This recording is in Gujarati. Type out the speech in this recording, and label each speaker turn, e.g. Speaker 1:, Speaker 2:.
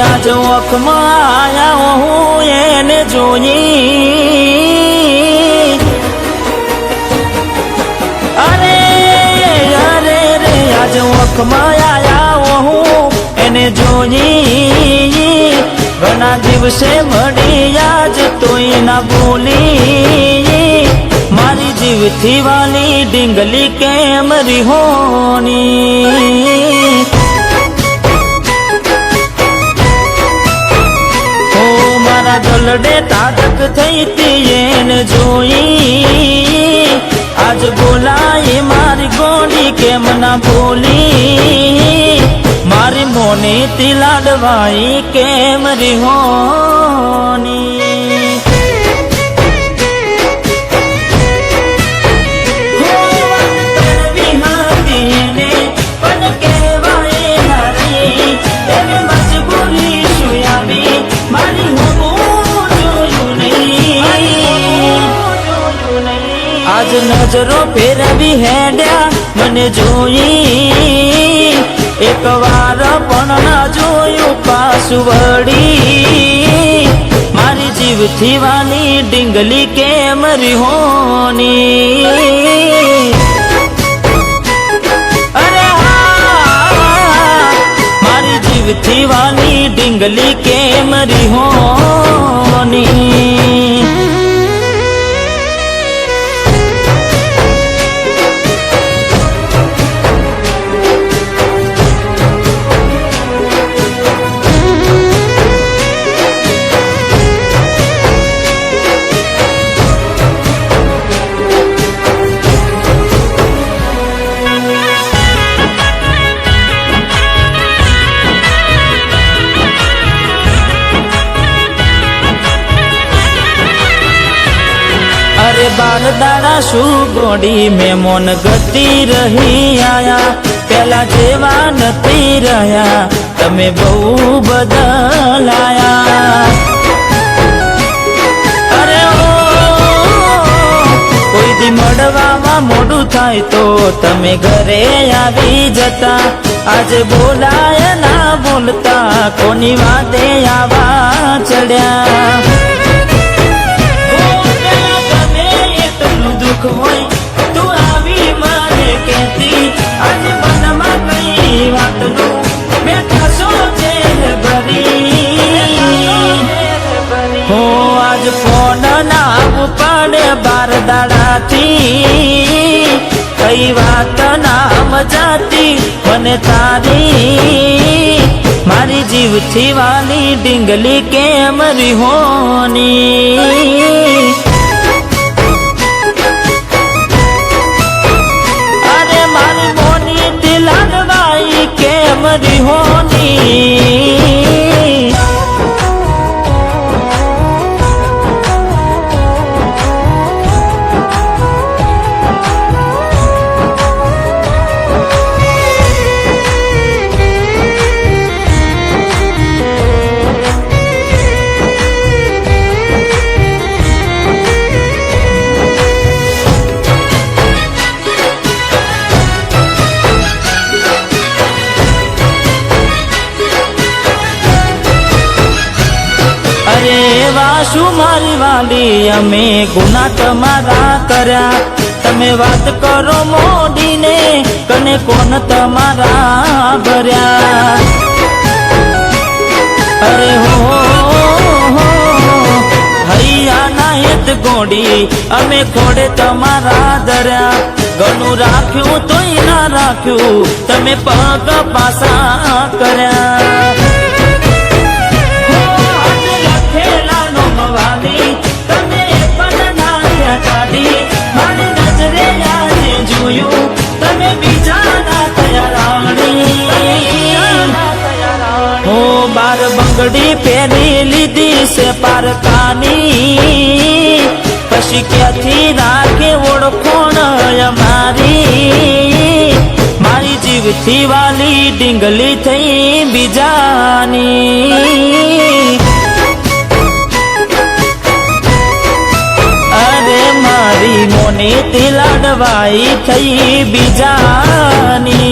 Speaker 1: આજ ઓખમાં આયા હું એને જોઈ અરે અરે રે આજ ઓખમાં આયા હું એને જોઈ ઘણા દિવસે મળી આજ તોય ના બોલી મારી જીવથી વાલી ડીંગલી કેમ રિહોની ઓ મારા દલડે તાડક થઈ તી એને જોઈ આજ બોલાય મારી ગોડી કેમ ના બોલી મારી મોને તી લાડવાઈ કેમ રિહોની આજ નજરો ફેરવી હેડ્યા મને જોઈ એક વાર પણ ના જોયું પાછું વળી મારી જીવથી વાલી ડીંગલી કેમ રિહોની અરે મારી જીવથી વાલી ડીંગલી કેમ રિહોની अरे बार दाड़ा शू गोड़ी में मोन गति रही आया पहला जेवा नती रहा तमे बहु बदलाया अरे ओ कोई दी मड़वा मोडू थाय तो तमे घरे आवी जता आज बोलाय ना बोलता कोनी वादे आवा चढ़्या તું આવી મારે કહેતી આજે મનમાં કઈ વાતનું બેઠા છો જેલ ભરી હો આજ ફોન ના પડે બાર દાડાથી કઈ વાત ના મજાતી મને તારી મારી જીવથી વાલી ડીંગલી કેમ રિહોની કેમ રિહોની શું મારી વાલી અમે ગુના તમારા કર્યા તમે વાત કરો મોડીને કને કોણ તમારા ભર્યા અરે હો હૈયા ના હેત ગોડી અમે ખોડે તમારા દર્યા ઘણું રાખ્યું તોય ના રાખ્યું તમે પગ પાસા કર્યા તમે બીજાના તૈયાર હો બાર બંગડી પહેરી લીધી છે પારકાની પછી ક્યાંથી રાખે ઓળખોણ અમારી મારી જીવથી વાલી ડીંગલી થઈ બીજાની મારી મોને તે લાડવાઈ થઈ બીજાની